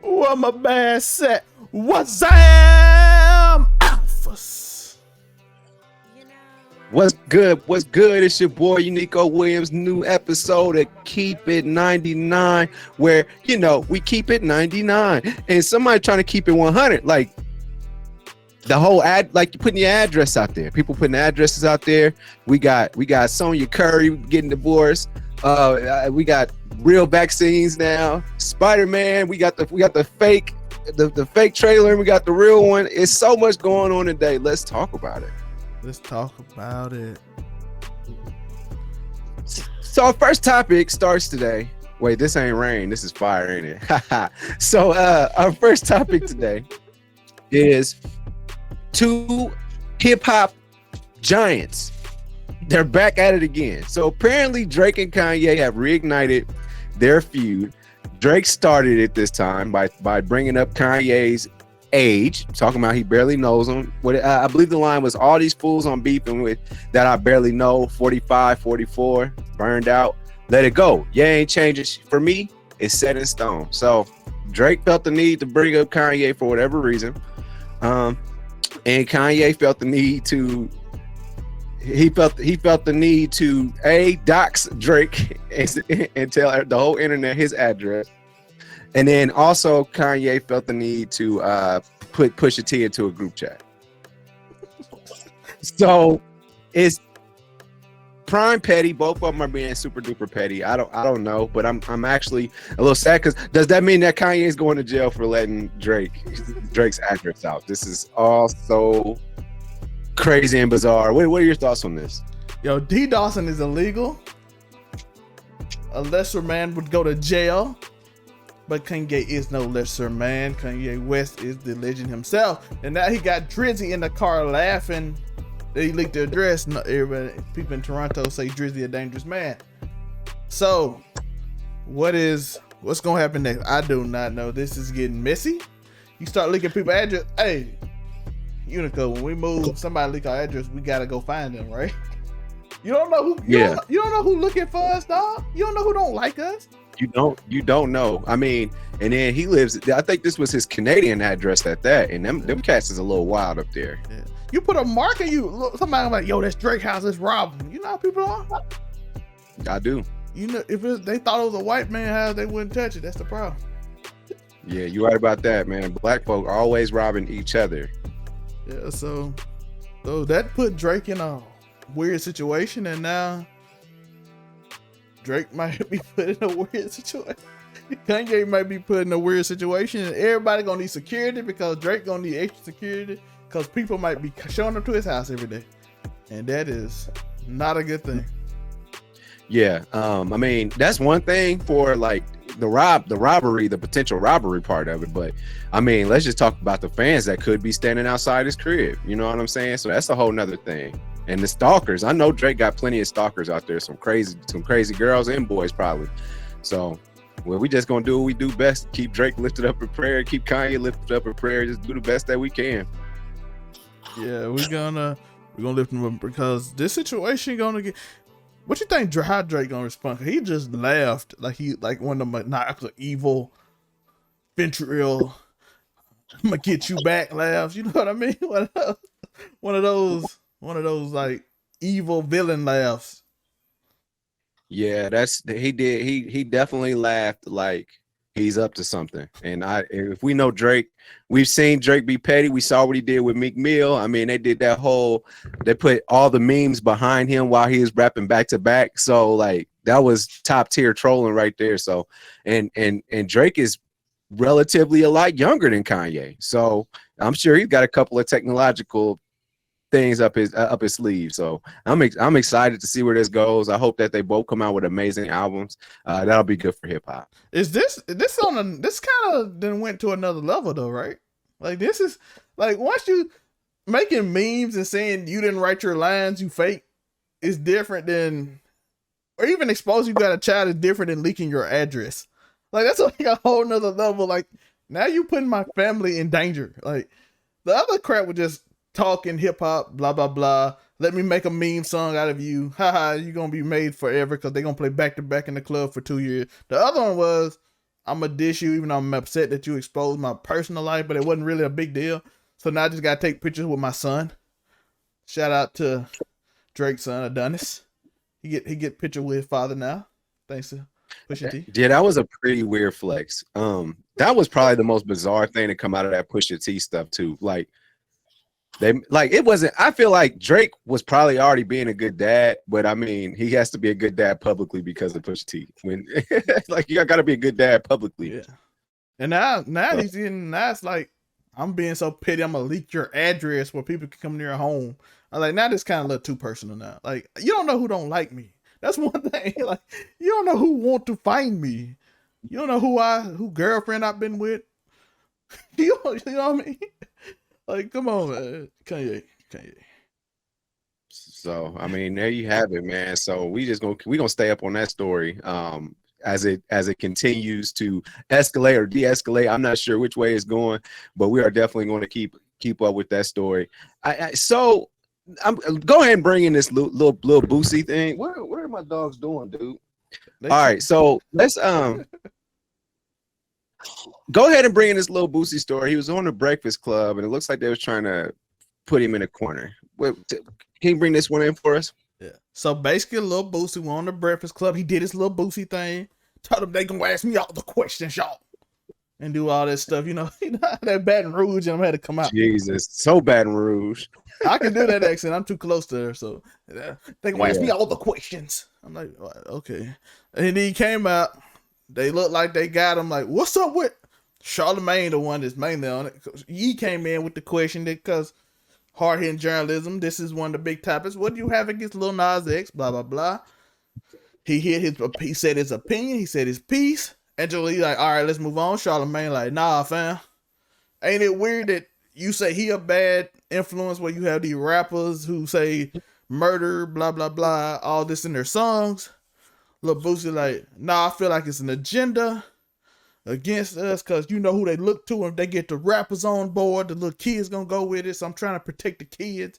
What my bad set? What's Zam Alphas? What's good? What's good? It's your boy Unico Williams. New episode of Keep It 99, where we keep it 99, and somebody trying to keep it 100. Like the whole ad, like you putting your address out there. People putting addresses out there. We got Sonya Curry getting divorced. We got real vaccines now. Spider-Man. We got the fake, the fake trailer, and we got the real one. It's so much going on today. Let's talk about it. Let's talk about it. So our first topic starts today. Wait, this ain't rain. This is fire, ain't it? So our first topic today is two hip-hop giants. They're back at it again. So apparently Drake and Kanye have reignited their feud. Drake started it this time by bringing up Kanye's age, talking about he barely knows him. I believe the line was, all these fools I'm beefing with that I barely know, 45, 44, burned out, let it go. Yeah, ain't changing. For me, it's set in stone. So Drake felt the need to bring up Kanye for whatever reason. And Kanye felt the need to the need to dox Drake and tell the whole internet his address. And then also Kanye felt the need to put Pusha T into a group chat. So it's prime petty. Both of them are being super duper petty. I don't know, but I'm actually a little sad, because does that mean that Kanye is going to jail for letting Drake's address out? This is all so crazy and bizarre. What are your thoughts on this? Yo, D Dawson is illegal. A lesser man would go to jail. But Kanye is no lesser man. Kanye West is the legend himself. And now he got Drizzy in the car laughing that he leaked the address. Everybody, people in Toronto say Drizzy a dangerous man. So, what's going to happen next? I do not know. This is getting messy. You start leaking people's address. Hey, Unico, when we move, somebody leak our address, we got to go find them, right? You don't know who. You don't know who looking for us, dog. You don't know who don't like us. You don't know. I mean, and then he lives, I think this was his Canadian address at that, and them cats is a little wild up there. Yeah. You put a mark in you, somebody like, yo, that's Drake house, let's rob him. You know how people are? I do. You know, if they thought it was a white man house, they wouldn't touch it. That's the problem. Yeah, you're right about that, man. Black folk are always robbing each other. Yeah, so that put Drake in a weird situation, and now Drake might be put in a weird situation. Kanye might be put in a weird situation, and everybody gonna need security, because Drake gonna need extra security, because people might be showing up to his house every day, and that is not a good thing. Yeah, I mean, that's one thing for like the potential robbery part of it, but I mean, let's just talk about the fans that could be standing outside his crib. You know what I'm saying? So that's a whole nother thing. And the stalkers, I know Drake got plenty of stalkers out there, some crazy girls and boys probably. So, well, we just gonna do what we do best: keep Drake lifted up in prayer, keep Kanye lifted up in prayer, just do the best that we can. Yeah, we're gonna lift him up, because this situation gonna get. What you think? How Drake gonna respond? He just laughed like one of them maniacal, evil, ventriloquial, I'm gonna get you back laughs. You know what I mean? One of those like evil villain laughs. Yeah, he did. He definitely laughed like he's up to something. And if we know Drake, we've seen Drake be petty. We saw what he did with Meek Mill. I mean, they put all the memes behind him while he was rapping back to back. So like that was top tier trolling right there. So and Drake is relatively a lot younger than Kanye. So I'm sure he's got a couple of technological things up his sleeve. So I'm excited to see where this goes. I hope that they both come out with amazing albums. That'll be good for hip hop. Is this kind of then went to another level though, right? Like this is like, once you making memes and saying you didn't write your lines, you fake, is different than, or even exposing you got a child is different than leaking your address. Like that's like a whole nother level. Like now you putting my family in danger. Like the other crap was just talking hip hop, blah blah blah. Let me make a meme song out of you. Haha, you're gonna be made forever, because they're gonna play back to back in the club for 2 years. The other one was, I'm gonna dish you, even though I'm upset that you exposed my personal life, but it wasn't really a big deal. So now I just gotta take pictures with my son. Shout out to Drake's son, Adonis. He get picture with his father now, thanks to Pusha T. Yeah, that was a pretty weird flex. That was probably the most bizarre thing to come out of that Pusha T stuff too. Like it wasn't. I feel like Drake was probably already being a good dad, but I mean, he has to be a good dad publicly because of Pusha T. When like you got to be a good dad publicly. Yeah. And now he's getting. Now it's like I'm being so petty. I'm gonna leak your address where people can come to your home. I'm like, now this kind of a little too personal now. Like, you don't know who don't like me. That's one thing. Like, you don't know who want to find me. You don't know who girlfriend I've been with. you know what I mean? Like, come on, man. Kanye. So I mean, there you have it, man. So we gonna stay up on that story. As it continues to escalate or de-escalate. I'm not sure which way it's going, but we are definitely going to keep up with that story. So I'm go ahead and bring in this little Boosie thing. What are my dogs doing, dude? All right, so let's go ahead and bring in this little Boosie story. He was on the Breakfast Club, and it looks like they was trying to put him in a corner. Can you bring this one in for us? Yeah. So basically, Lil Boosie went on the Breakfast Club. He did his little Boosie thing. Told them they gonna ask me all the questions, y'all, and do all that stuff. You know that Baton Rouge and I had to come out. Jesus, so Baton Rouge. I can do that accent. I'm too close to her, so they gonna ask me all the questions. I'm like, okay. And then he came out. They looked like they got him. Like, what's up with Charlemagne, the one that's mainly on it? He came in with the question because hard-hitting journalism. This is one of the big topics. What do you have against Lil Nas X? Blah blah blah. He said his opinion. He said his piece. And Jolie like, all right, let's move on. Charlemagne like, nah, fam. Ain't it weird that you say he a bad influence where you have these rappers who say murder, blah, blah, blah, all this in their songs? Lil Boosie like, nah, I feel like it's an agenda against us because you know who they look to. And if they get the rappers on board, the little kids gonna go with it. So I'm trying to protect the kids.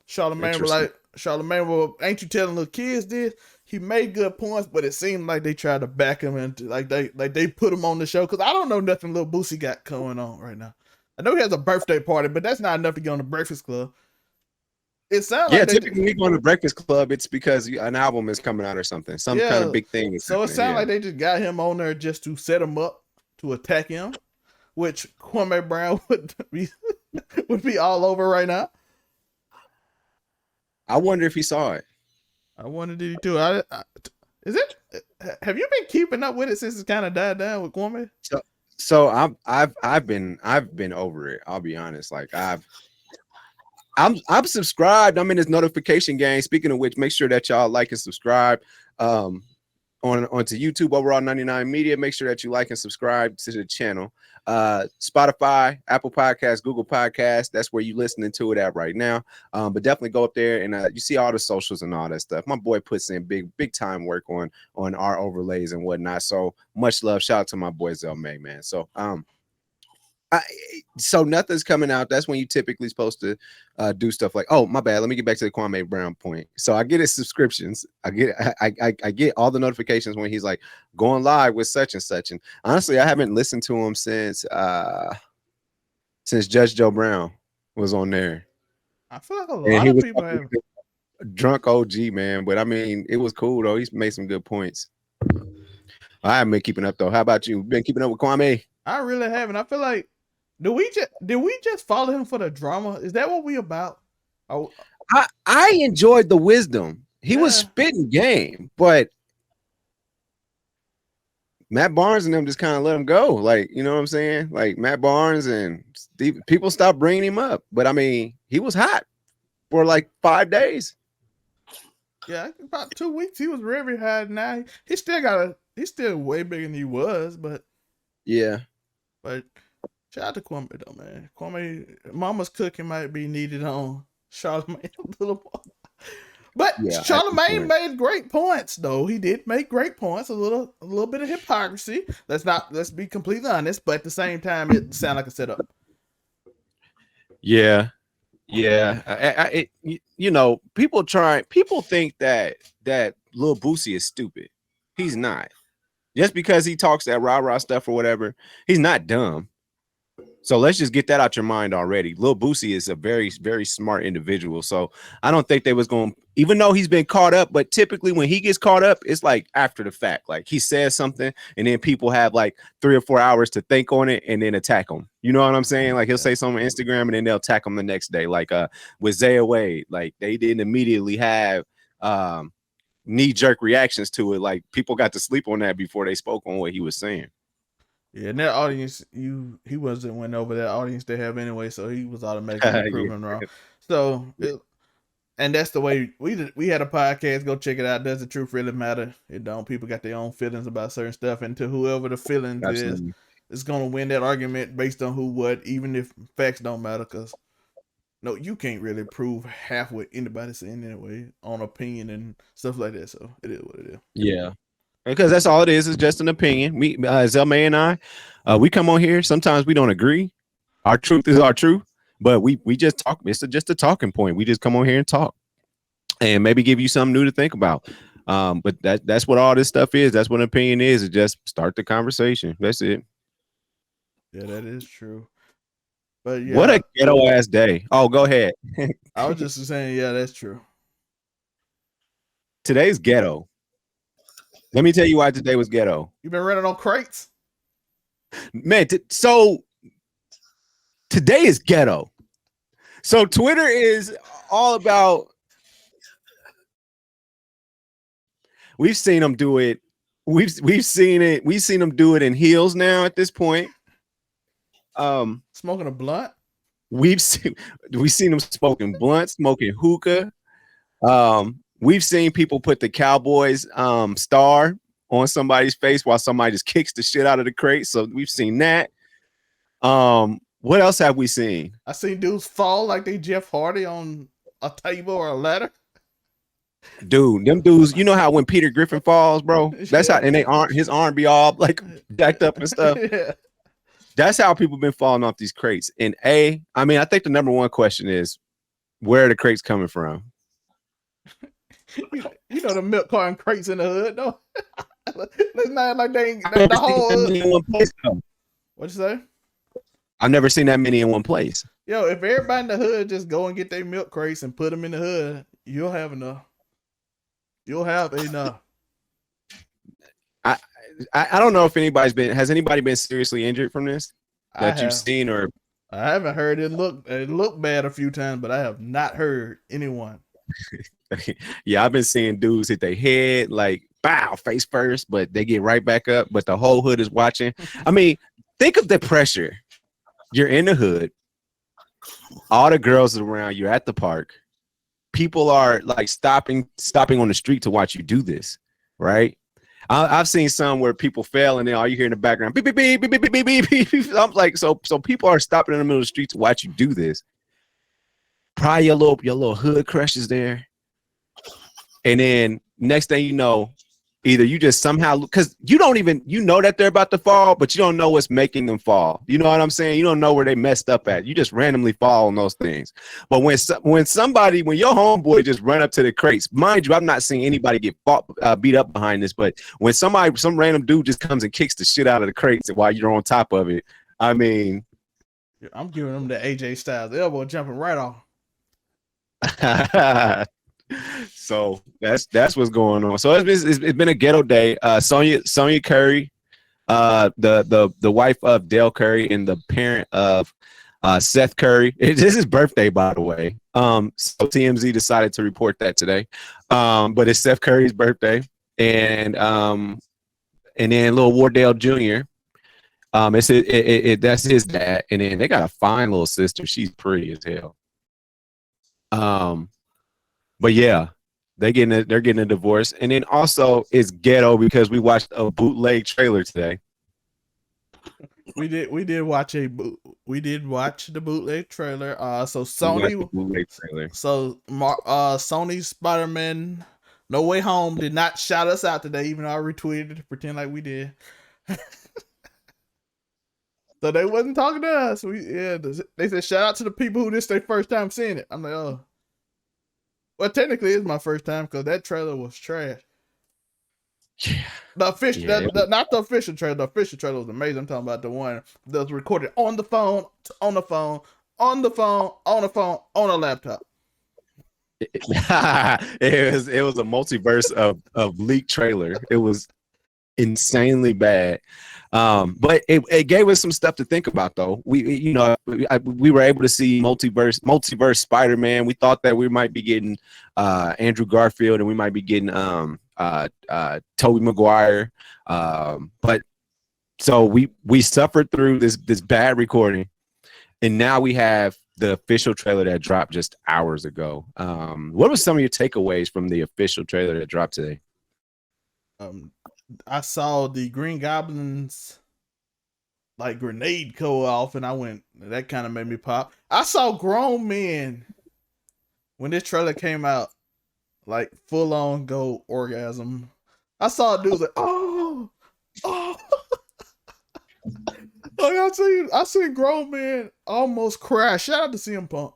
Charlemagne was like, well, ain't you telling little kids this? He made good points, but it seemed like they tried to back him into like they put him on the show because I don't know nothing Lil Boosie got going on right now. I know he has a birthday party, but that's not enough to get on the Breakfast Club. It sounds like typically we go on the Breakfast Club. It's because an album is coming out or something, some kind of big thing. So it sounds like they just got him on there just to set him up to attack him, which Kwame Brown would be all over right now. I wonder if he saw it. I wonder did he too. Have you been keeping up with it since it's kind of died down with Kwame? So I've been over it. I'll be honest. Like I'm subscribed. I'm in this notification game. Speaking of which, make sure that y'all like and subscribe onto YouTube, Overall 99 Media. Make sure that you like and subscribe to the channel. Spotify, Apple Podcasts, Google Podcasts. That's where you listening to it at right now. But definitely go up there and you see all the socials and all that stuff. My boy puts in big time work on our overlays and whatnot. So much love. Shout out to my boy Zelmay, man. So so nothing's coming out. That's when you typically supposed to do stuff like, oh, my bad. Let me get back to the Kwame Brown point. So I get his subscriptions. I get all the notifications when he's like going live with such and such. And honestly, I haven't listened to him since Judge Joe Brown was on there. I feel like a lot of people have drunk OG, man. But I mean, it was cool though. He's made some good points. I haven't been keeping up though. How about you? Been keeping up with Kwame? I really haven't. I feel like did we just follow him for the drama? Is that what we about? I enjoyed the wisdom. He was spitting game, but Matt Barnes and them just kind of let him go. Like, you know what I'm saying? Like Matt Barnes and Steve, people stopped bringing him up. But I mean, he was hot for like 5 days. Yeah, about 2 weeks. He was very hot. Now he's still way bigger than he was, but yeah. But shout out to Kwame though, man. Kwame, Mama's cooking might be needed on Charlemagne a little more. But yeah, Charlemagne made great points, though. He did make great points. A little bit of hypocrisy. Let's be completely honest. But at the same time, it sounded like a setup. Yeah. You know, people think that Lil Boosie is stupid. He's not. Just because he talks that rah-rah stuff or whatever, he's not dumb. So let's just get that out your mind already. Lil Boosie is a very, very smart individual. So I don't think they was going, even though he's been caught up, but typically when he gets caught up, it's like after the fact. Like he says something and then people have like 3 or 4 hours to think on it and then attack him. You know what I'm saying? Like he'll say something on Instagram and then they'll attack him the next day. Like with Zaya Wade, like they didn't immediately have knee-jerk reactions to it. Like people got to sleep on that before they spoke on what he was saying. Yeah, and that audience, he wasn't went over that audience they have anyway, so he was automatically proven wrong. So, and that's the way we had a podcast. Go check it out. Does the truth really matter? It don't. People got their own feelings about certain stuff, and to whoever the feelings is gonna win that argument based on who what, even if facts don't matter. Because no, you can't really prove half what anybody's saying anyway on opinion and stuff like that. So it is what it is. Yeah. Because that's all it is just an opinion. We Zelma and I, we come on here. Sometimes we don't agree. Our truth is our truth, but we just talk. It's just a talking point. We just come on here and talk, and maybe give you something new to think about. But that's what all this stuff is. That's what an opinion is. It just start the conversation. That's it. Yeah, that is true. But yeah, what a ghetto ass day. Oh, go ahead. I was just saying, yeah, that's true. Today's ghetto. Let me tell you why today was ghetto. You been running on crates? Man, so today is ghetto. So Twitter is all about, we've seen them do it. We've seen it. We've seen them do it in heels now at this point. Smoking a blunt. We've seen them smoking blunt, smoking hookah. We've seen people put the Cowboys star on somebody's face while somebody just kicks the shit out of the crate. So we've seen that. What else have we seen? I seen dudes fall like they Jeff Hardy on a table or a ladder. Dude, them dudes, you know how when Peter Griffin falls, bro, that's how, and his arm be all like jacked up and stuff. Yeah. That's how people been falling off these crates. And I think the number one question is, where are the crates coming from? You know the milk carton crates in the hood, though. It's not like they ain't the whole hood. In one place, what'd you say? I've never seen that many in one place. Yo, if everybody in the hood just go and get their milk crates and put them in the hood, you'll have enough. You'll have enough. I don't know if has anybody been seriously injured from this that you've seen, or I haven't heard it looked bad a few times, but I have not heard anyone. Yeah, I've been seeing dudes hit their head like bow face first, but they get right back up, but the whole hood is watching. I mean, think of the pressure. You're in the hood, all the girls are around, you're at the park, people are like stopping on the street to watch you do this, right? I've seen some where people fail and then all you hear in the background beep beep beep beep beep beep beep beep. I'm like, so people are stopping in the middle of the street to watch you do this. Probably your little hood crushes there, and then next thing you know, either you just somehow, because you know that they're about to fall, but you don't know what's making them fall. You know what I'm saying? You don't know where they messed up at. You just randomly fall on those things. But when your homeboy just run up to the crates, mind you, I've not seen anybody get beat up behind this, but when some random dude just comes and kicks the shit out of the crates while you're on top of it, I mean, I'm giving them the AJ Styles elbow jumping right off. So that's what's going on. So it's been a ghetto day. Sonya Curry, the wife of Dale Curry and the parent of Seth Curry. This is his birthday, by the way. So TMZ decided to report that today. But it's Seth Curry's birthday, and then Lil Wardell Jr. That's his dad, and then they got a fine little sister. She's pretty as hell. But yeah, they're getting a divorce, and then also it's ghetto because we watched a bootleg trailer today. We did watch the bootleg trailer. So Sony, Sony's Spider-Man No Way Home did not shout us out today, even though I retweeted it to pretend like we did. So they wasn't talking to us. They said shout out to the people who this their first time seeing it. I'm like, oh. Well, technically, it's my first time because that trailer was trash. Yeah. The official, Yeah. not the official trailer. The official trailer was amazing. I'm talking about the one that was recorded on the phone, on the phone, on the phone, on the phone, on a laptop. It was a multiverse of leaked trailer. It was insanely bad. But it gave us some stuff to think about though. We were able to see multiverse Spider-Man. We thought that we might be getting Andrew Garfield and we might be getting Tobey Maguire. But so we suffered through this bad recording, and now we have the official trailer that dropped just hours ago. What were some of your takeaways from the official trailer that dropped today? I saw the Green Goblin's like grenade go off, and I went, that kind of made me pop. I saw grown men when this trailer came out, like full on go orgasm. I saw dudes like, oh. Like I seen grown men almost cry. Shout out to CM Punk.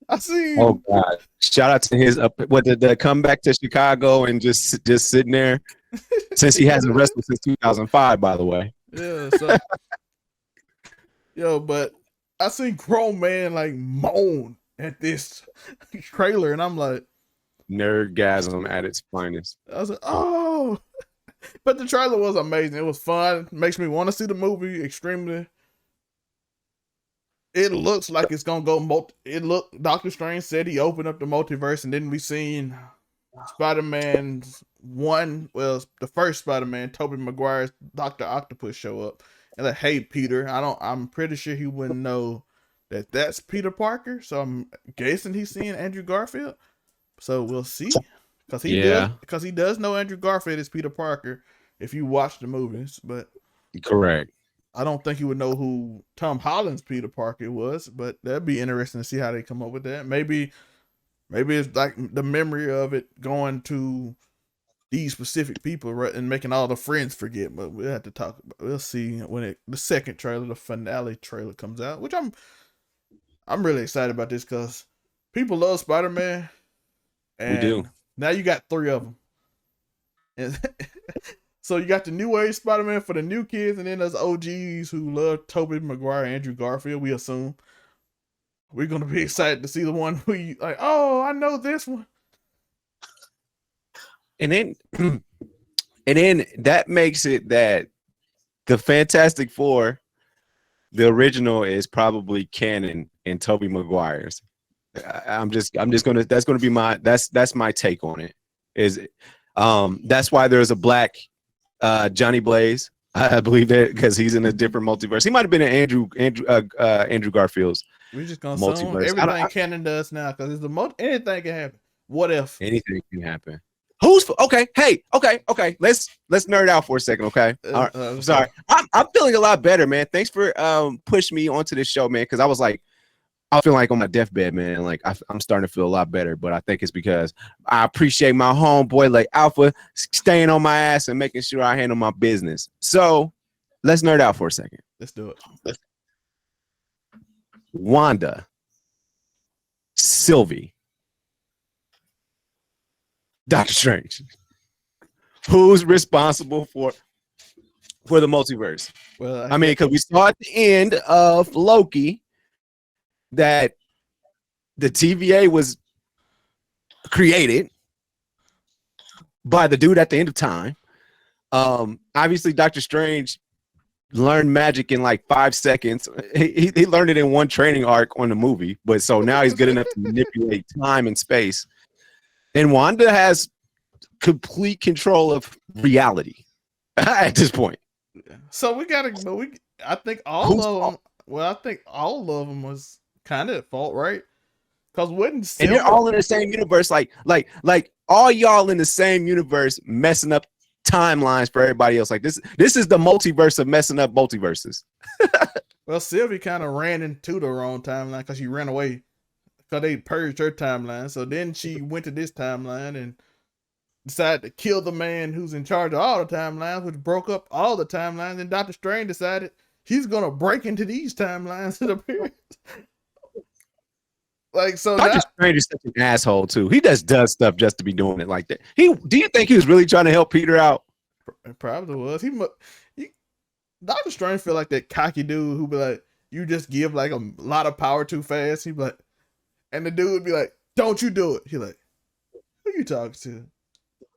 I see. Oh God! Shout out to his the comeback to Chicago and just sitting there since he hasn't wrestled since 2005. By the way. Yeah. So, yo, but I seen grown man like moan at this trailer, and I'm like, nerdgasm at its finest. I was like, oh. But the trailer was amazing. It was fun. Makes me want to see the movie extremely. It looks like it's gonna go Doctor Strange said he opened up the multiverse, and then we seen Spider-Man's the first Spider-Man, Tobey Maguire's Dr. Octopus show up. And like, hey Peter, I'm pretty sure he wouldn't know that that's Peter Parker. So I'm guessing he's seeing Andrew Garfield. So we'll see. Because he does know Andrew Garfield is Peter Parker if you watch the movies, but correct. I don't think he would know who Tom Holland's Peter Parker was, but that'd be interesting to see how they come up with that. Maybe it's like the memory of it going to these specific people, right, and making all the friends forget. But we'll have to talk about. We'll see when the second trailer, the finale trailer, comes out. Which I'm really excited about this because people love Spider-Man. And we do. Now you got 3 of them. And so you got the new age Spider-Man for the new kids, and then there's OGs who love Tobey Maguire, Andrew Garfield, we assume. We're going to be excited to see the one who you like, oh, I know this one. And then that makes it that the Fantastic Four, the original, is probably canon in Tobey Maguire's. I'm just gonna that's my take on it. That's why there's a black Johnny Blaze. I believe that because he's in a different multiverse. He might have been in Andrew Garfield's. We're just gonna assume everything canon does now because it's anything can happen. What if anything can happen? Okay? Hey, okay. Let's nerd out for a second, okay? All right. Sorry, I'm feeling a lot better, man. Thanks for pushing me onto this show, man. Because I was feeling like on my deathbed, man. Like I'm starting to feel a lot better, but I think it's because I appreciate my homeboy like Alpha staying on my ass and making sure I handle my business. So let's nerd out for a second. Let's do it. Wanda, Sylvie, Doctor Strange. Who's responsible for the multiverse? Well, I mean, because we saw at the end of Loki that the TVA was created by the dude at the end of time. Obviously, Doctor Strange learned magic in like 5 seconds. He learned it in one training arc on the movie, but so now he's good enough to manipulate time and space. And Wanda has complete control of reality at this point. So I think all of them. Well, I think all of them was kind of at fault, right? Because wouldn't and they're all in the same universe, like all y'all in the same universe messing up timelines for everybody else. Like this is the multiverse of messing up multiverses. Well, Sylvie kind of ran into the wrong timeline because she ran away because they purged her timeline. So then she went to this timeline and decided to kill the man who's in charge of all the timelines, which broke up all the timelines. And Doctor Strange decided he's gonna break into these timelines and appear. Like so Doctor now, Strange is such an asshole too. He just does stuff just to be doing it like that. Do you think he was really trying to help Peter out? it probably was. He Doctor Strange feel like that cocky dude who be like, you just give like a lot of power too fast. He be like, and the dude would be like, don't you do it. He like, who you talking to?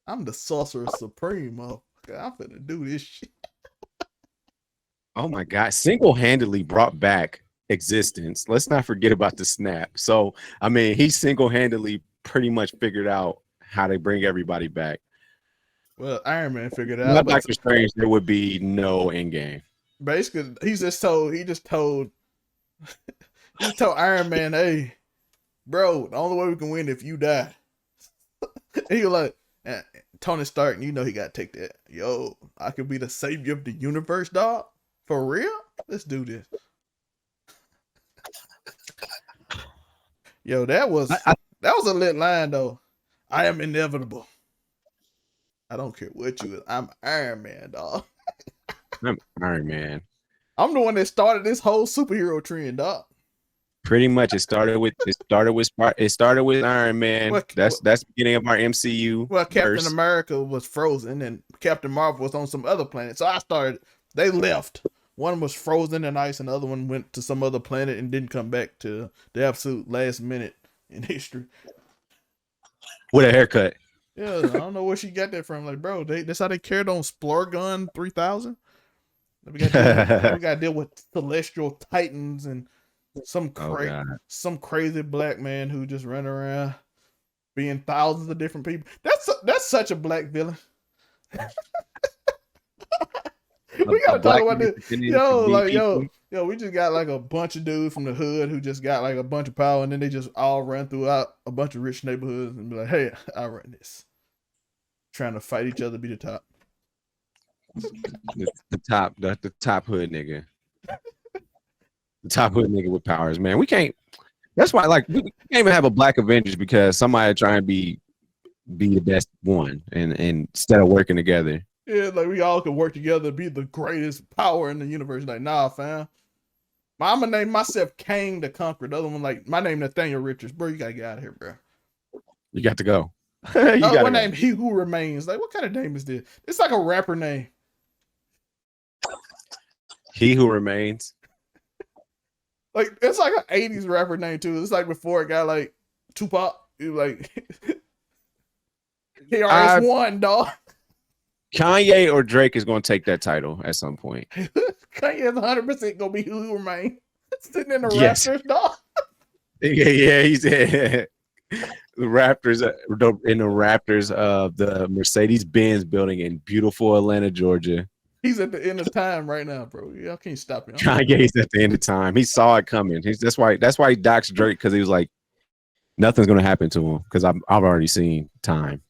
I'm the Sorcerer Supreme, motherfucker. I'm finna do this shit. Oh my God! Single-handedly brought back existence. Let's not forget about the snap. So I mean, he single-handedly pretty much figured out how to bring everybody back. Well, Iron Man figured it out. Not But Doctor Strange. There would be no end game. basically, he just told Iron Man, hey, bro, the only way we can win if you die. And he was like, Tony Stark, you know he gotta take that. Yo, I could be the savior of the universe, dog. For real? Let's do this. Yo, that was a lit line though. I am inevitable. I don't care what you is. I'm Iron Man, dog. I'm Iron Man. I'm the one that started this whole superhero trend, dog. Pretty much, it started with Iron Man. That's the beginning of our MCU. Well, Captain America was frozen, and Captain Marvel was on some other planet. So I started. They left. One was frozen in ice, and the other one went to some other planet and didn't come back to the absolute last minute in history. With a haircut. Yeah, I don't know where she got that from. Like, bro, that's how they carried on Splurgun 3000. We got to deal with celestial titans and some crazy black man who just ran around being thousands of different people. That's such a black villain. We gotta talk about this. Yo, we just got like a bunch of dudes from the hood who just got like a bunch of power, and then they just all run throughout a bunch of rich neighborhoods and be like, hey, I run this. Trying to fight each other to be the top. The top hood nigga. The top hood nigga with powers, man. We can't. That's why, like, we can't even have a Black Avengers because somebody trying to be the best one, and instead of working together. Yeah, like we all could work together to be the greatest power in the universe. Like, nah, fam. I'm gonna name myself Kang the Conqueror. The other one, like, my name Nathaniel Richards. Bro, you gotta get out of here, bro. You got to go. One name, He Who Remains. Like, what kind of name is this? It's like a rapper name. He Who Remains. Like, it's like an 80s rapper name, too. It's like before it got, like, Tupac. It was like, KRS-One, dog. Kanye or Drake is going to take that title at some point. Kanye is 100% going to be Who Remains. Sitting in the Raptors, dog. Yeah, he's the Raptors in the Raptors of the Mercedes-Benz building in beautiful Atlanta, Georgia. He's at the end of time right now, bro. Y'all can't stop him. Kanye's at the end of time. He saw it coming. That's why he doxed Drake, because he was like, nothing's gonna happen to him because I've already seen time.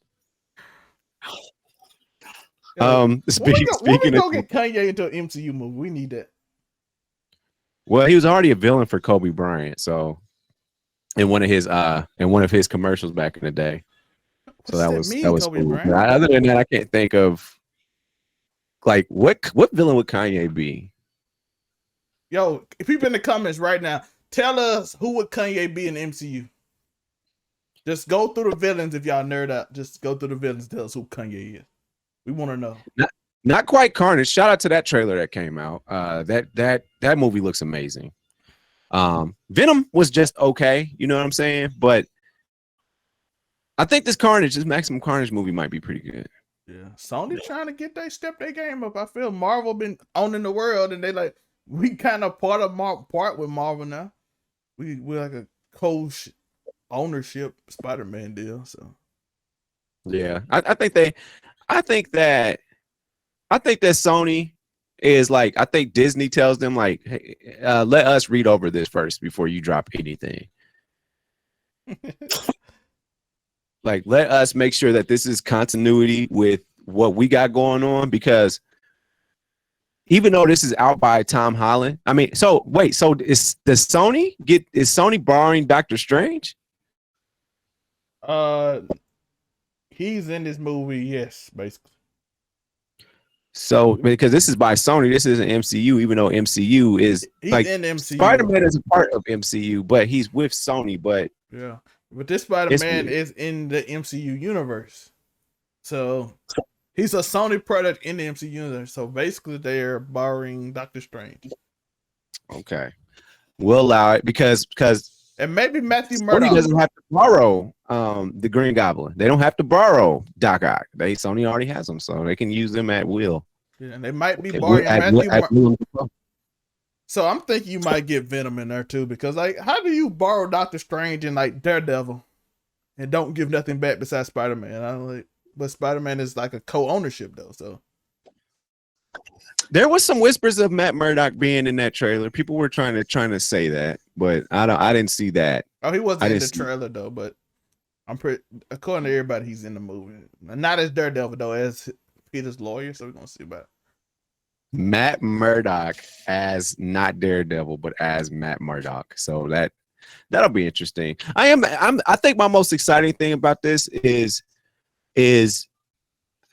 Speaking of get Kanye into an MCU movie, we need that. Well, he was already a villain for Kobe Bryant, so in one of his commercials back in the day. So that was cool. Other than that, I can't think of like what villain would Kanye be? Yo, people in the comments right now, tell us who would Kanye be in the MCU. Just go through the villains if y'all nerd out. Just go through the villains, tell us who Kanye is. We want to know. Not quite Carnage. Shout out to that trailer that came out. That movie looks amazing. Venom was just okay, you know what I'm saying? But I think this Maximum Carnage movie might be pretty good. Yeah, Sony trying to step their game up. I feel Marvel been owning the world, and they like we kind of part with Marvel now. We're like a co-ownership Spider-Man deal. So yeah, I think that Sony is like, I think Disney tells them like, hey, let us read over this first before you drop anything. Like, let us make sure that this is continuity with what we got going on, because even though this is out by Tom Holland, I mean, so wait, so is Sony borrowing Doctor Strange? He's in this movie, yes, basically. So because this is by Sony, this isn't MCU, even though MCU is He's like in MCU. Spider-Man is a part of MCU, but he's with Sony. But yeah, but this Spider-Man is in the MCU universe, so he's a Sony product in the MCU universe. So basically, they're borrowing Doctor Strange. Okay, we'll allow it because and maybe Matthew Sony Murdock doesn't have to borrow the Green Goblin. They don't have to borrow Doc Ock. Sony already has them, so they can use them at will. Yeah, and they might be borrowing Matthew. So I'm thinking you might get Venom in there too, because like, how do you borrow Doctor Strange and like Daredevil, and don't give nothing back besides Spider-Man? I don't like, but Spider-Man is like a co-ownership though, so. There was some whispers of Matt Murdock being in that trailer. People were trying to say that, but I didn't see that. Oh, he wasn't in the trailer though, but I'm pretty according to everybody, he's in the movie. Not as Daredevil though, as Peter's lawyer. So we're gonna see about it. Matt Murdock as not Daredevil, but as Matt Murdock. So that'll be interesting. I think my most exciting thing about this is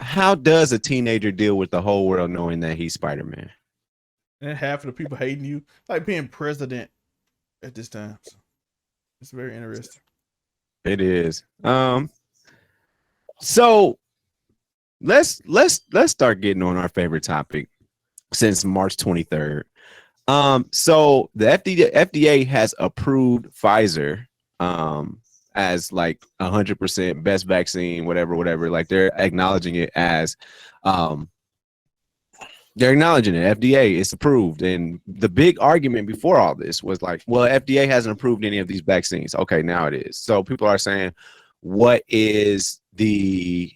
how does a teenager deal with the whole world knowing that he's Spider-Man? And half of the people hating you, like being president at this time. So it's very interesting. It is. So let's start getting on our favorite topic since March 23rd. So the FDA has approved Pfizer as like 100% best vaccine, whatever. Like they're acknowledging it as they're acknowledging it. FDA is approved. And the big argument before all this was like, well, FDA hasn't approved any of these vaccines. Okay, now it is. So people are saying, what is the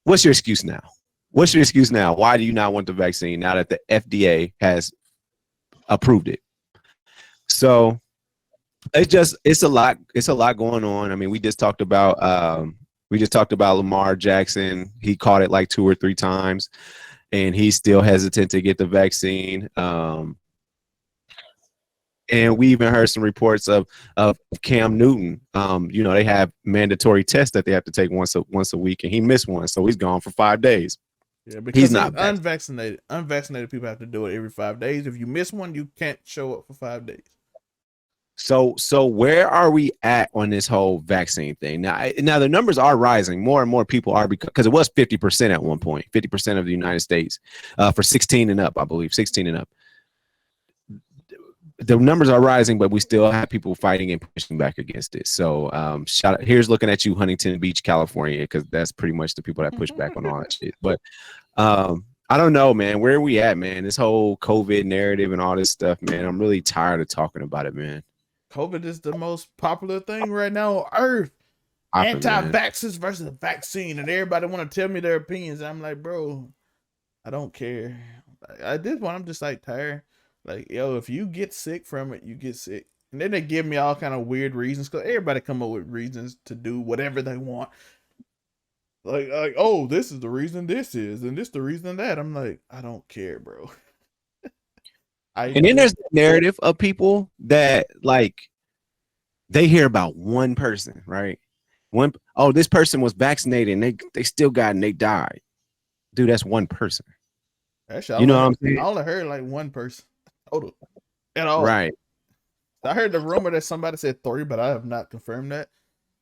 what's your excuse now? What's your excuse now? Why do you not want the vaccine now that the FDA has approved it? So it's a lot going on. I mean, we just talked about Lamar Jackson. He caught it like 2 or 3 times, and he's still hesitant to get the vaccine. And we even heard some reports of Cam Newton. They have mandatory tests that they have to take once a week, and he missed one, so he's gone for 5 days. Yeah, because he's not unvaccinated. Unvaccinated people have to do it every 5 days. If you miss one, you can't show up for 5 days. So where are we at on this whole vaccine thing? Now the numbers are rising. More and more people are, because it was 50% at one point, 50% of the United States for 16 and up, I believe, 16 and up. The numbers are rising, but we still have people fighting and pushing back against it. So shout out, here's looking at you, Huntington Beach, California, because that's pretty much the people that push back on all that shit. But I don't know, man. Where are we at, man? This whole COVID narrative and all this stuff, man. I'm really tired of talking about it, man. COVID is the most popular thing right now on Earth. Anti-vaxxers versus vaccine, and everybody want to tell me their opinions. I'm like, bro, I don't care. At this point, I'm just like tired. Like, yo, if you get sick from it, you get sick. And then they give me all kind of weird reasons, because everybody come up with reasons to do whatever they want. Like, oh, this is the reason this is, and this the reason that. I'm like, I don't care, bro. And then there's the narrative of people that like they hear about one person, right? This person was vaccinated and they still got it and they died. Dude, that's one person. Actually, what I'm saying? I only heard like one person total at all. Right. I heard the rumor that somebody said 3, but I have not confirmed that.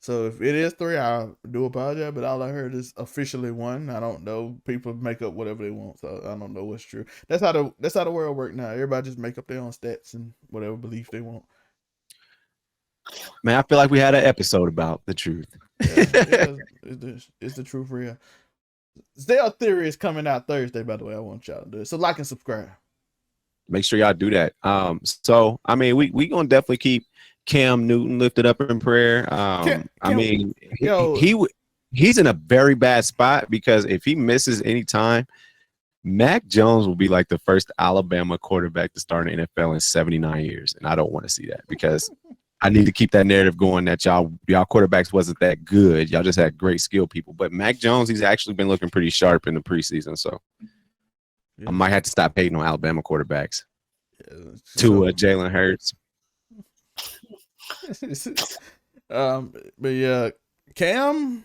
So if it is 3, I do apologize, but all I heard is officially 1. I don't know. People make up whatever they want, so I don't know what's true. That's how the world works now. Everybody just make up their own stats and whatever belief they want. Man, I feel like we had an episode about the truth. Yeah, it's the truth real. Zell Theory is coming out Thursday, by the way. I want y'all to do it. So like and subscribe. Make sure y'all do that. So I mean, we gonna definitely keep Cam Newton lifted up in prayer. He's in a very bad spot, because if he misses any time, Mac Jones will be like the first Alabama quarterback to start in the NFL in 79 years. And I don't want to see that, because I need to keep that narrative going that y'all quarterbacks wasn't that good. Y'all just had great skill people. But Mac Jones, he's actually been looking pretty sharp in the preseason. So I might have to stop hating on Alabama quarterbacks. Jalen Hurts. But yeah, Cam,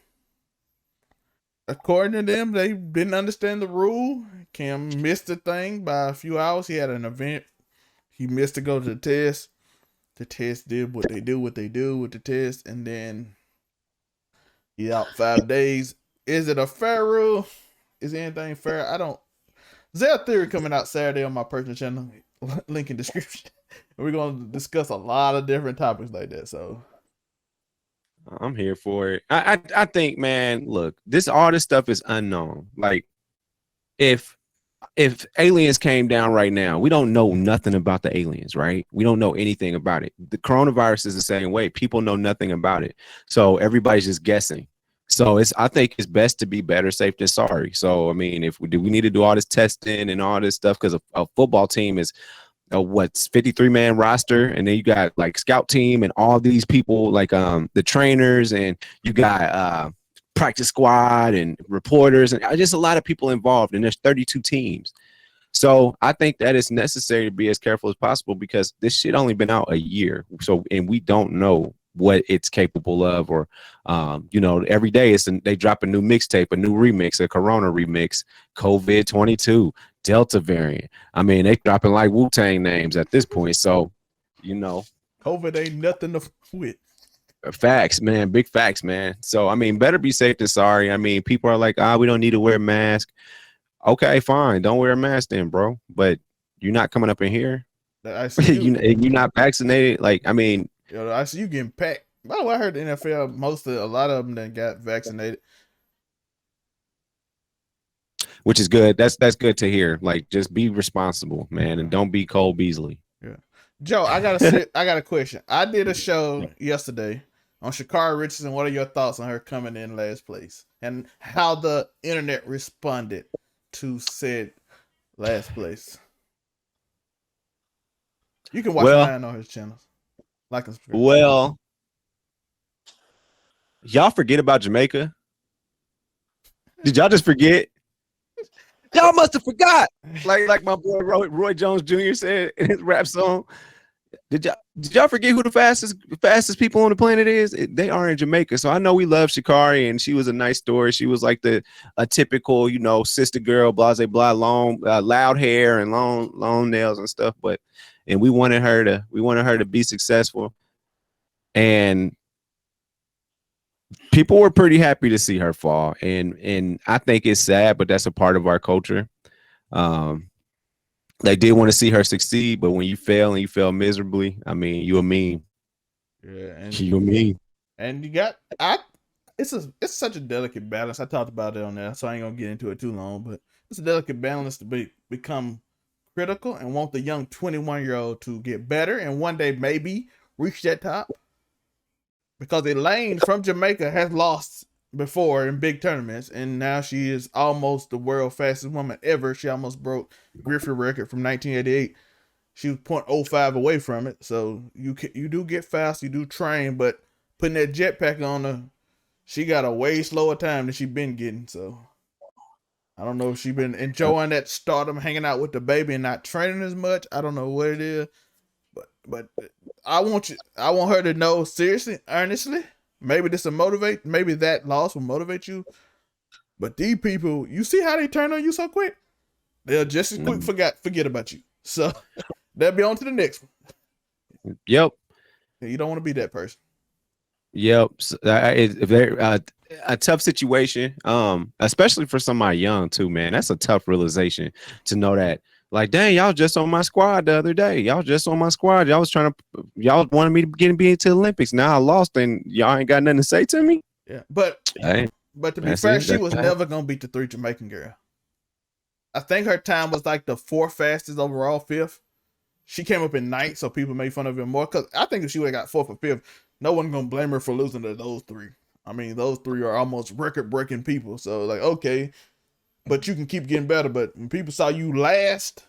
according to them, they didn't understand the rule. Cam missed the thing by a few hours. He had an event. He missed to go to the test. The test did what they do with the test, and then he out 5 days. Is it a fair rule? Is anything fair? I don't. There's a theory coming out Saturday on my personal channel. Link in description. We're going to discuss a lot of different topics like that. So I'm here for it. I think, man, look, all this stuff is unknown. Like, if aliens came down right now, we don't know nothing about the aliens, right? We don't know anything about it. The coronavirus is the same way. People know nothing about it. So everybody's just guessing. So I think it's best to be better safe than sorry. So, I mean, we need to do all this testing and all this stuff, because a football team is what's 53-man roster, and then you got like scout team and all these people, like the trainers, and you got practice squad and reporters, and just a lot of people involved, and there's 32 teams. So I think that it's necessary to be as careful as possible, because this shit only been out a year. So, and we don't know what it's capable of, or every day they drop a new mixtape, a new remix, a Corona remix, COVID-22, Delta variant. I mean, they dropping like Wu-Tang names at this point. So, COVID ain't nothing to with. Facts, man. Big facts, man. So, I mean, better be safe than sorry. I mean, people are like, we don't need to wear a mask. Okay, fine. Don't wear a mask then, bro. But you're not coming up in here. You're not vaccinated. Like, I mean, I see you getting packed. By the way, I heard the NFL, a lot of them that got vaccinated, which is good. That's good to hear. Like, just be responsible, man, and don't be Cole Beasley. Yeah, Joe, I got a question. I did a show yesterday on Sha'Carri Richardson. What are your thoughts on her coming in last place, and how the internet responded to said last place? You can watch mine on his channels. Like and subscribe. Well, y'all forget about Jamaica? Did y'all just forget? Y'all must have forgot. Like my boy Roy Jones Jr. said in his rap song. Did y'all forget who the fastest people on the planet is? They are in Jamaica. So I know we love Sha'Carri, and she was a nice story. She was like a typical, sister girl, blase blah, long, loud hair and long nails and stuff. And we wanted her to be successful, and people were pretty happy to see her fall. And I think it's sad, but that's a part of our culture. They did want to see her succeed, but when you fail and you fail miserably, I mean, you a meme. Yeah, and you a meme. And it's such a delicate balance. I talked about it on there, so I ain't gonna get into it too long. But it's a delicate balance to become critical and want the young 21-year-old to get better and one day maybe reach that top. Because Elaine from Jamaica has lost before in big tournaments, and now she is almost the world's fastest woman ever. She almost broke Griffith record from 1988. She was 0.05 away from it. So you do get fast, you do train, but putting that jetpack on her, she got a way slower time than she been getting. So I don't know if she been enjoying that stardom, hanging out with the baby and not training as much. I don't know what it is, but I want her to know seriously, earnestly. Maybe this will motivate. Maybe that loss will motivate you. But these people, you see how they turn on you so quick? They'll just as quick forget about you. So they'll be on to the next one. Yep. You don't want to be that person. Yep. So, if they're a tough situation, especially for somebody young too, man. That's a tough realization to know that. Like, dang, y'all just on my squad the other day. Y'all just on my squad. Y'all wanted me to be into the Olympics. Now I lost, and y'all ain't got nothing to say to me. Yeah, but to be fair, she was never gonna beat the 3 Jamaican girl. I think her time was like the 4th fastest overall, 5th. She came up in 9th, so people made fun of her more. Cause I think if she would have got 4th or 5th, no one gonna blame her for losing to those 3. I mean, those 3 are almost record-breaking people. So like, okay. But you can keep getting better. But when people saw you last,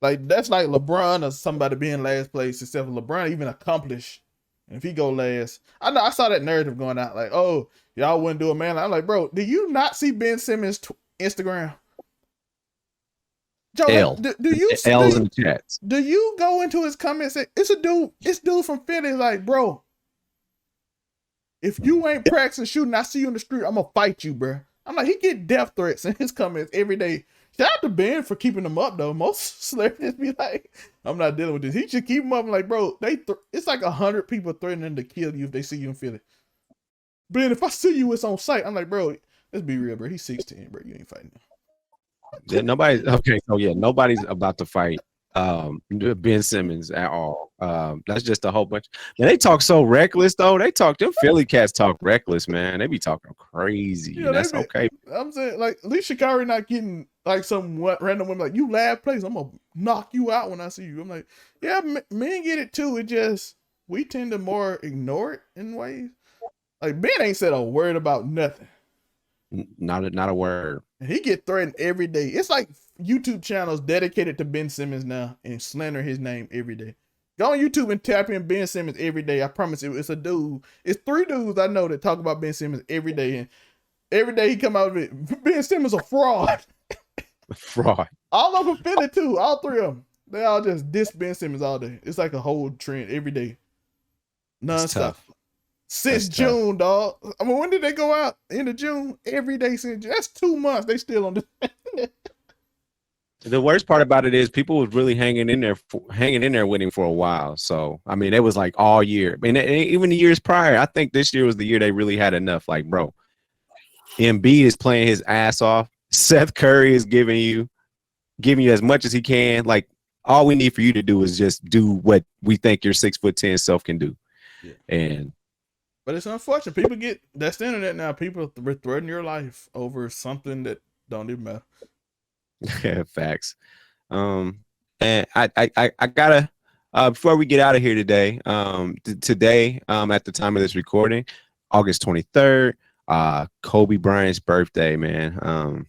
like that's like LeBron or somebody being last place, except for LeBron even accomplished. And if he go last, I know I saw that narrative going out like, oh, y'all wouldn't do a man. I'm like, bro, do you not see Ben Simmons' Instagram? Joe, do you L's in the chats? Do you go into his comments and say, it's dude from Philly, like, bro, if you ain't practicing shooting, I see you in the street, I'm gonna fight you, bro. I'm like, he get death threats in his comments every day. Shout out to Ben for keeping them up though. Most celebrities be like, I'm not dealing with this. He should keep them up. I'm like, bro, it's like 100 people threatening to kill you if they see you in Philly. Ben, if I see you, it's on site. I'm like, bro, let's be real, bro. He's 16, bro. You ain't fighting him. Yeah, nobody's about to fight Ben Simmons at all. That's just a whole bunch. Man, they talk so reckless though. Them Philly cats talk reckless, man. They be talking crazy. Yeah, that's okay. I'm saying, like, Alicia Kyrie not getting like some random women like, you laugh plays, I'm gonna knock you out when I see you. I'm like, yeah, men get it too. It just we tend to more ignore it in ways. Like Ben ain't said a word about nothing. Not a word. He get threatened every day. It's like YouTube channels dedicated to Ben Simmons now and slander his name every day. Go on YouTube and tap in Ben Simmons every day. I promise you, it's a dude. It's 3 dudes I know that talk about Ben Simmons every day, and every day he come out with it. Ben Simmons a fraud. Fraud. All of them feel it too. All 3 of them. They all just diss Ben Simmons all day. It's like a whole trend every day. Non-stop. Since June, dog. I mean, when did they go out? End of June? Every day since June. That's 2 months. They still on the. The worst part about it is people was really hanging in there with him for a while. So I mean, it was like all year. I mean, even the years prior. I think this year was the year they really had enough. Like, bro, Embiid is playing his ass off. Seth Curry is giving you as much as he can. Like, all we need for you to do is just do what we think your 6'10" self can do. Yeah. But it's unfortunate. People that's the internet now. People threaten your life over something that don't even matter. Yeah, facts. And I gotta before we get out of here today, today at the time of this recording, August 23rd, Kobe Bryant's birthday, man.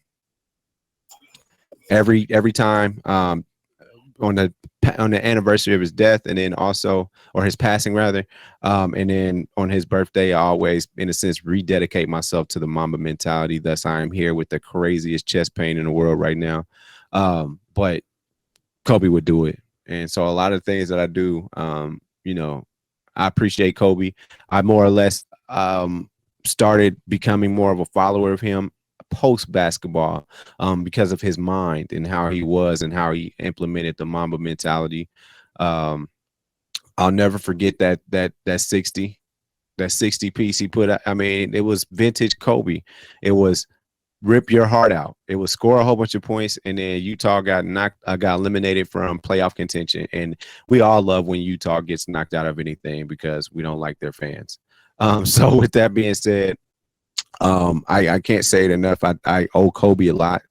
Every time on the anniversary of his death, and then also, or his passing rather, and then on his birthday, I always, in a sense, rededicate myself to the Mamba mentality. Thus, I am here with the craziest chest pain in the world right now. But Kobe would do it, and so a lot of things that I do, you know, I appreciate Kobe. I more or less started becoming more of a follower of him post basketball, because of his mind and how he was and how he implemented the Mamba mentality. I'll never forget that 60 piece he put out. I mean, it was vintage Kobe. It was rip your heart out. It was score a whole bunch of points, and then Utah got eliminated from playoff contention. And we all love when Utah gets knocked out of anything because we don't like their fans. So with that being said, I can't say it enough. I owe Kobe a lot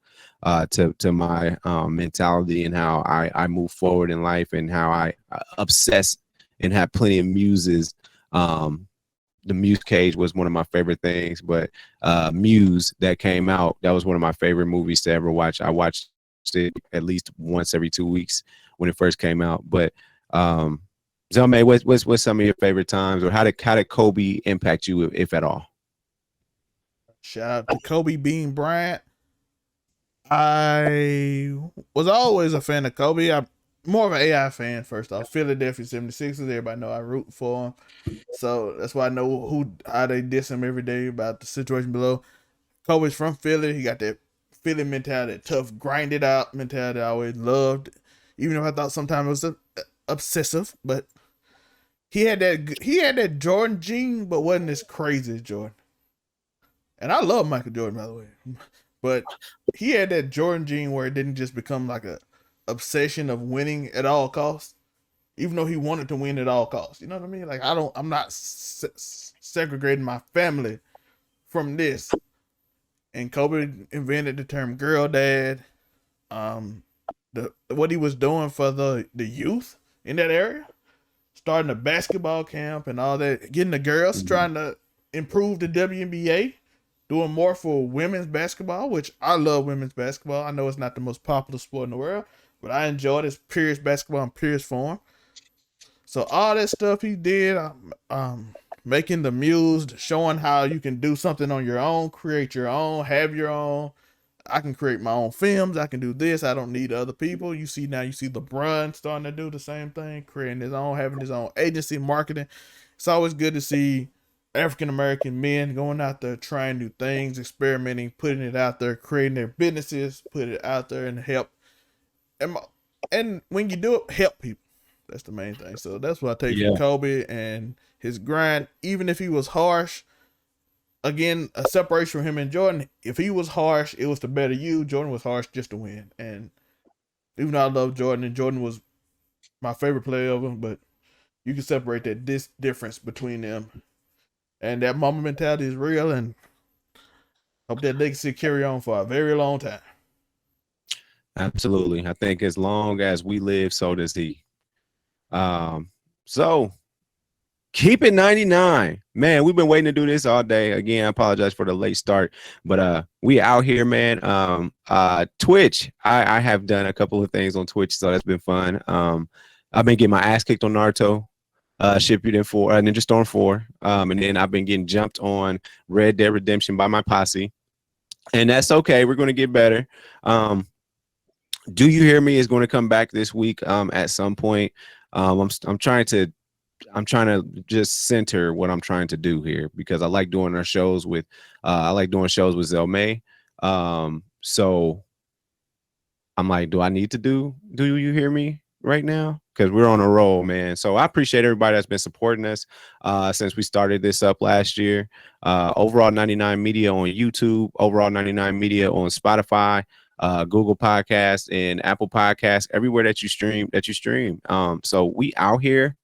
to my mentality and how I move forward in life, and how I obsess and have plenty of muses. The Muse Cage was one of my favorite things, but Muse that came out, that was one of my favorite movies to ever watch. I watched it at least once every 2 weeks when it first came out. But Zelmay, what's some of your favorite times, or how did Kobe impact you, if at all? Shout out to Kobe Bean Bryant. I was always a fan of Kobe. I'm more of an AI fan, first off. Philadelphia 76ers, everybody know I root for him. So that's why I know how they diss him every day about the situation below. Kobe's from Philly. He got that Philly mentality, that tough, grinded out mentality I always loved. Even if I thought sometimes it was obsessive, but he had that Jordan gene, but wasn't as crazy as Jordan. And I love Michael Jordan, by the way. But he had that Jordan gene where it didn't just become like a obsession of winning at all costs, even though he wanted to win at all costs. You know what I mean? Like, I'm not segregating my family from this. And Kobe invented the term girl dad. What he was doing for the youth in that area, starting a basketball camp and all that, getting the girls, trying to improve the WNBA. Doing more for women's basketball, which I love women's basketball. I know it's not the most popular sport in the world, but I enjoy it. It's purest basketball in purest form. So all that stuff he did, making the Muse, showing how you can do something on your own, create your own, have your own. I can create my own films. I can do this. I don't need other people. You see LeBron starting to do the same thing, creating his own, having his own agency, marketing. It's always good to see African American men going out there trying new things, experimenting, putting it out there, creating their businesses, put it out there and help. And when you do it, help people. That's the main thing. So that's what I take from Yeah, Kobe and his grind. Even if he was harsh, again, a separation from him and Jordan. If he was harsh, it was to better you. Jordan was harsh just to win. And even though I love Jordan, and Jordan was my favorite player of them, but you can separate that difference between them. And that mama mentality is real, and hope that legacy carry on for a very long time. absolutely. I think as long as we live, so does he. So keep it 99. Man, we've been waiting to do this all day. Again, I apologize for the late start, but we out here, man. Twitch. I have done a couple of things on Twitch, so that's been fun. I've been getting my ass kicked on Naruto, Shippuden 4, Ninja Storm 4. And then I've been getting jumped on Red Dead Redemption by my posse. And that's okay. We're gonna get better. Do You Hear Me is going to come back this week at some point. I'm trying to just center what I'm trying to do here because I like doing our shows with I like doing shows with Zelmay. So I'm like, do I need to do You Hear Me right now? Because we're on a roll, man. So I appreciate everybody that's been supporting us since we started this up last year. Overall 99 Media on YouTube, Overall 99 Media on Spotify, Google Podcasts and Apple Podcasts, everywhere that you stream. So we out here.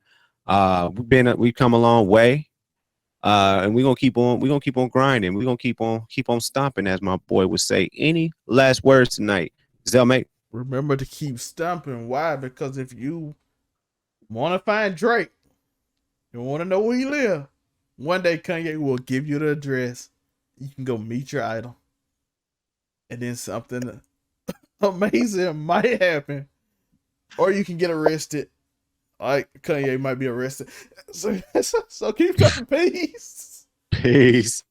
We've come a long way. And we're gonna keep on grinding. We're gonna keep on stomping, as my boy would say. Any last words tonight? Zelmay? Remember to keep stomping. Why? Because if you want to find Drake, you want to know where he live, one day Kanye will give you the address. You can go meet your idol. And then something amazing might happen. Or you can get arrested. Like Kanye might be arrested. So keep talking. Peace. Peace.